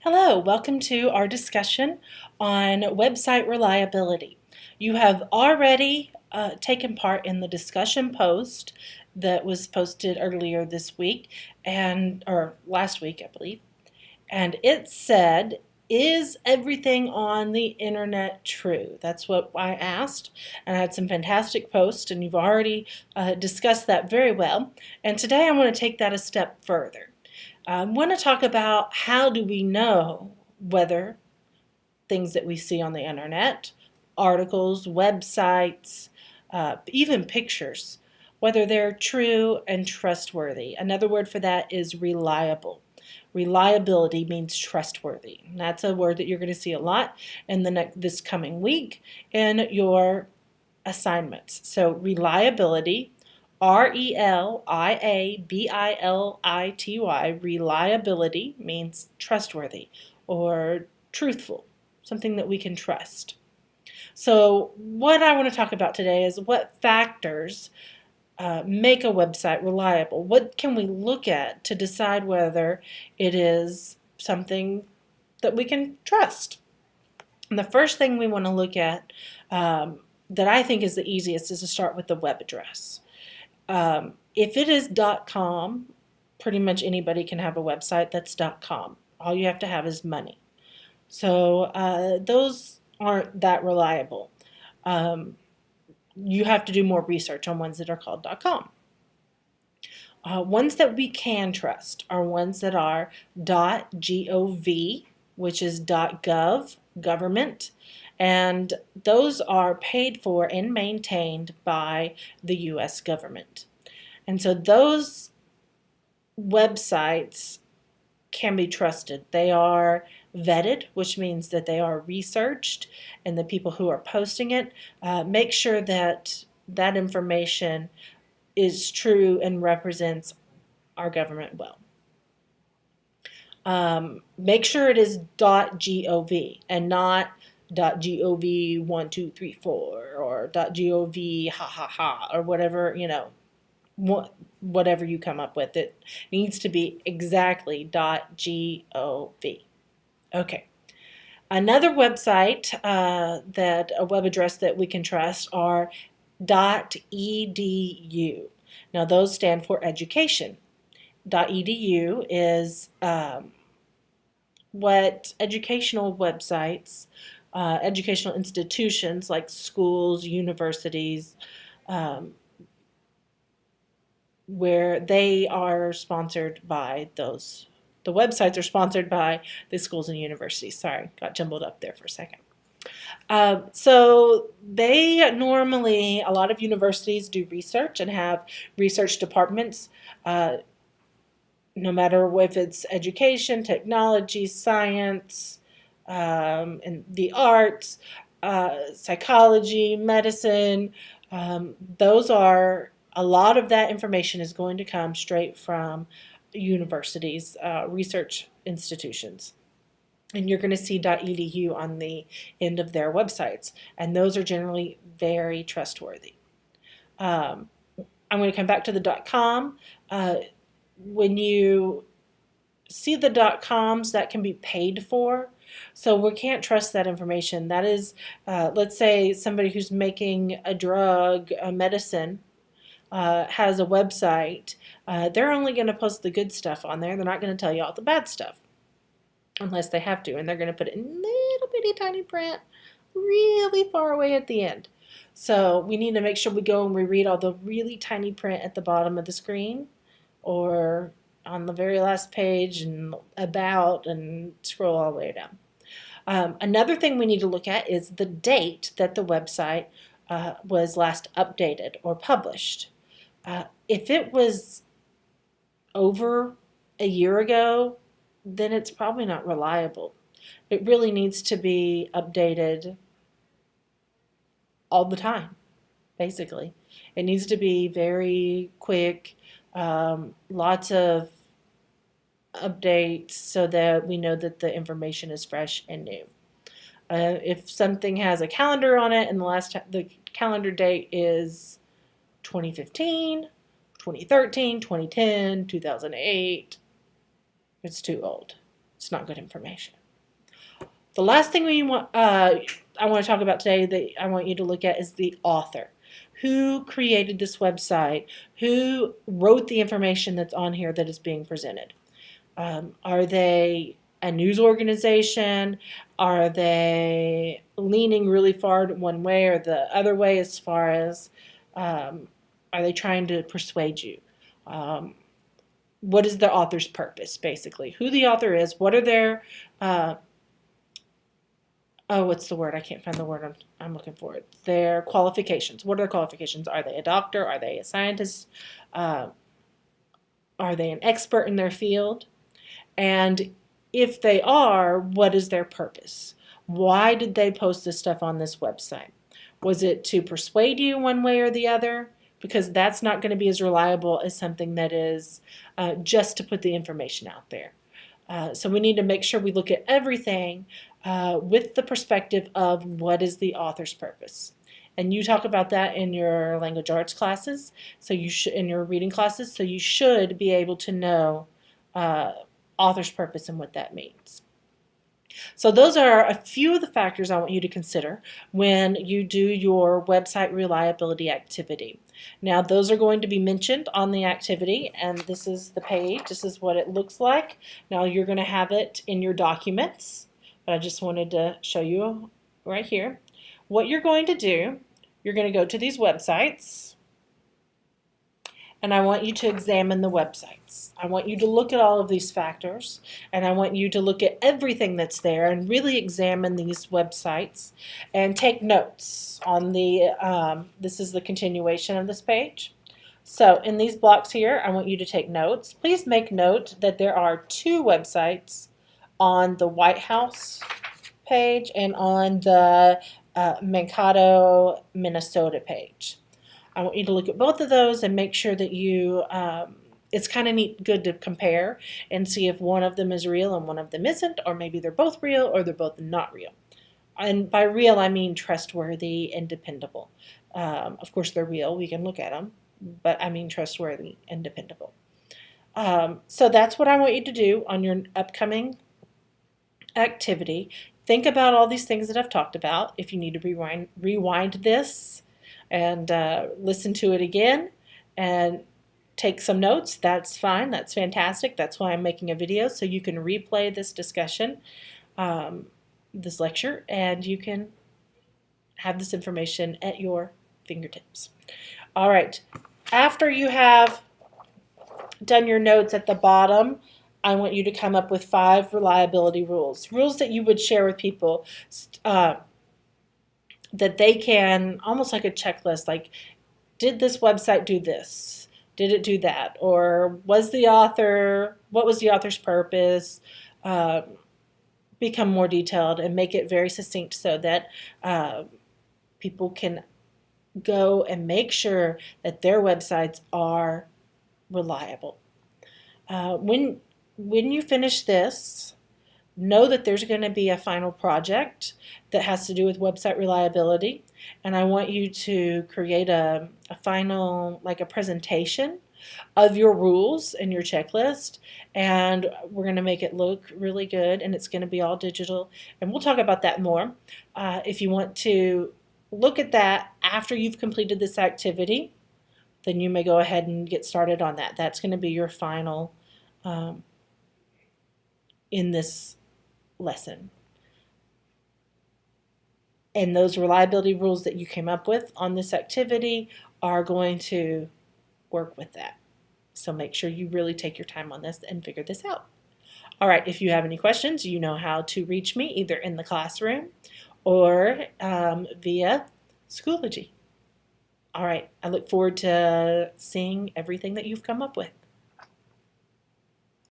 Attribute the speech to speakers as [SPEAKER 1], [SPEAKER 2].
[SPEAKER 1] Hello, welcome to our discussion on website reliability. You have already taken part in the discussion post that was posted earlier this week or last week, I believe, and it said, "Is everything on the internet true?" That's what I asked, and I had some fantastic posts, and you've already discussed that very well. And today I want to take that a step further. I want to talk about how do we know whether things that we see on the internet, articles, websites, even pictures, whether they're true and trustworthy. Another word for that is reliable. Reliability means trustworthy. And that's a word that you're going to see a lot in this coming week in your assignments. So reliability, reliability, reliability means trustworthy or truthful, something that we can trust. So what I want to talk about today is what factors make a website reliable. What can we look at to decide whether it is something that we can trust? And the first thing we want to look at that I think is the easiest is to start with the web address. If it is .com, pretty much anybody can have a website that's .com. All you have to have is money. So those aren't that reliable. You have to do more research on ones that are called .com. Ones that we can trust are ones that are .gov, which is .gov, government, and those are paid for and maintained by the U.S. government. And so those websites can be trusted. They are vetted, which means that they are researched, and the people who are posting it make sure that that information is true and represents our government well. Make sure it is .gov and not .gov 1 2 3 4 or .gov ha ha ha or whatever, whatever you come up with. It needs to be exactly .gov. Okay. Another website that a web address that we can trust are .edu. Now those stand for education. .edu is what educational websites, educational institutions like schools, universities, where they are sponsored by those. The websites are sponsored by the schools and universities. Sorry, got jumbled up there for a second. So they normally, a lot of universities do research and have research departments, no matter if it's education, technology, science, and the arts, psychology, medicine. Those are, a lot of that information is going to come straight from universities, research institutions. And you're going to see .edu on the end of their websites. And those are generally very trustworthy. I'm going to come back to the .com. When you see the .coms, that can be paid for. So we can't trust that information. That is, let's say somebody who's making a drug, a medicine, has a website. They're only going to post the good stuff on there. They're not going to tell you all the bad stuff unless they have to, and they're going to put it in little bitty tiny print really far away at the end. So we need to make sure we go and we read all the really tiny print at the bottom of the screen or on the very last page and about, and scroll all the way down. Another thing we need to look at is the date that the website was last updated or published. If it was over a year ago, then it's probably not reliable. It really needs to be updated all the time, basically. It needs to be very quick, lots of updates so that we know that the information is fresh and new. If something has a calendar on it and the calendar date is 2015, 2013, 2010, 2008, it's too old. It's not good information. The last thing I want to talk about today that I want you to look at is the author. Who created this website? Who wrote the information that's on here that is being presented? Are they a news organization? Are they leaning really far one way or the other way as far as are they trying to persuade you? What is the author's purpose, basically? Who the author is, what are their what's the word? I can't find the word I'm looking for. Their qualifications. What are their qualifications? Are they a doctor? Are they a scientist? Are they an expert in their field? And if they are, what is their purpose? Why did they post this stuff on this website? Was it to persuade you one way or the other? Because that's not going to be as reliable as something that is just to put the information out there. So we need to make sure we look at everything with the perspective of what is the author's purpose. And you talk about that in your language arts classes, so you should, in your reading classes, so you should be able to know author's purpose and what that means. So those are a few of the factors I want you to consider when you do your website reliability activity. Now those are going to be mentioned on the activity, and this is the page. This is what it looks like. Now you're going to have it in your documents, but I just wanted to show you right here. What you're going to do, you're going to go to these websites, and I want you to examine the websites. I want you to look at all of these factors, and I want you to look at everything that's there and really examine these websites and take notes on the, this is the continuation of this page. So in these blocks here, I want you to take notes. Please make note that there are 2 websites on the White House page and on the Mankato, Minnesota page. I want you to look at both of those and make sure that you, it's kind of good to compare and see if one of them is real and one of them isn't, or maybe they're both real or they're both not real. And by real, I mean trustworthy and dependable. Of course, they're real. We can look at them, but I mean trustworthy and dependable. So that's what I want you to do on your upcoming activity. Think about all these things that I've talked about. If you need to rewind this and listen to it again and take some notes, that's fine. That's fantastic. That's why I'm making a video, so you can replay this discussion, this lecture, and you can have this information at your fingertips. All right. After you have done your notes at the bottom, I want you to come up with 5 reliability rules. Rules that you would share with people that they can, almost like a checklist, like, did this website do this? Did it do that? Or what was the author's purpose? Become more detailed and make it very succinct so that people can go and make sure that their websites are reliable. When you finish this, know that there's going to be a final project that has to do with website reliability, and I want you to create a final, like a presentation of your rules and your checklist, and we're going to make it look really good, and it's going to be all digital, and we'll talk about that more. If you want to look at that after you've completed this activity, then you may go ahead and get started on that. That's going to be your final in this lesson. And those reliability rules that you came up with on this activity are going to work with that. So make sure you really take your time on this and figure this out. All right, if you have any questions, you know how to reach me either in the classroom or via Schoology. All right, I look forward to seeing everything that you've come up with.